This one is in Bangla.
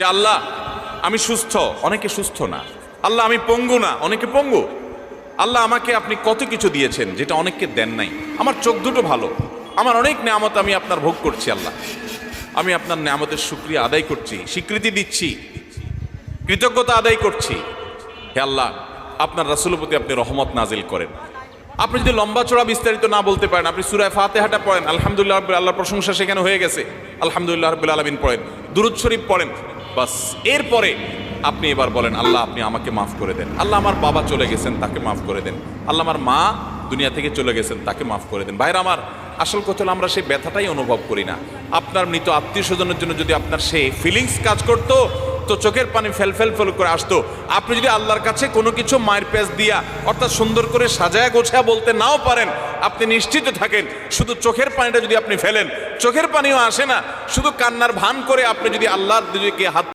আল্লাহ আমি সুস্থ, অনেকে সুস্থ না। আল্লাহ আমি পঙ্গু না, অনেকে পঙ্গু। আল্লাহ আমাকে আপনি কত কিছু দিয়েছেন যেটা অনেককে দেন নাই। আমার চোখ দুটো ভালো, আমার অনেক নেয়ামত আমি আপনার ভোগ করছি। আল্লাহ আমি আপনার নেয়ামতের শুকরিয়া আদায় করছি, স্বীকৃতি দিচ্ছি, কৃতজ্ঞতা আদায় করছি। হে আল্লাহ, আপনার রাসূলের প্রতি আপনি রহমত নাজিল করেন। আপনি যদি লম্বা চড়া বিস্তারিত না বলতে পারেন, আপনি সূরা ফাতিহাটা পড়েন, আলহামদুলিল্লাহ রাব্বিল আল্লাহর প্রশংসা সেখানে হয়ে গেছে, আলহামদুলিল্লাহ রাব্বিল আলামিন পড়েন, দুরূদ শরীফ পড়েন, বাস। এরপরে আপনি এবার বলেন, আল্লাহ আপনি আমাকে মাফ করে দেন। আল্লাহ আমার বাবা চলে গেছেন, তাকে মাফ করে দেন। আল্লাহ আমার মা দুনিয়া থেকে চলে গেছেন, তাকে মাফ করে দেন। ভাইরা আমার, আসল কথা হলো আমরা সেই ব্যথাটাই অনুভব করি না। আপনার মৃত আত্মীয় স্বজনের জন্য যদি আপনার সেই ফিলিংস কাজ করতো, তো চোখের পানি ফেল ফেল ফেল করে আসতো। আপনি যদি আল্লাহর কাছে কোনো কিছু মায়ের পেঁচ দিয়া, অর্থাৎ সুন্দর করে সাজায়া গোছায়া বলতে নাও পারেন, আপনি নিশ্চিত থাকেন শুধু চোখের পানিটা যদি আপনি ফেলেন, চোখের পানিও আসে না, শুধু কান্নার ভান করে আপনি যদি আল্লাহর দিকে হাত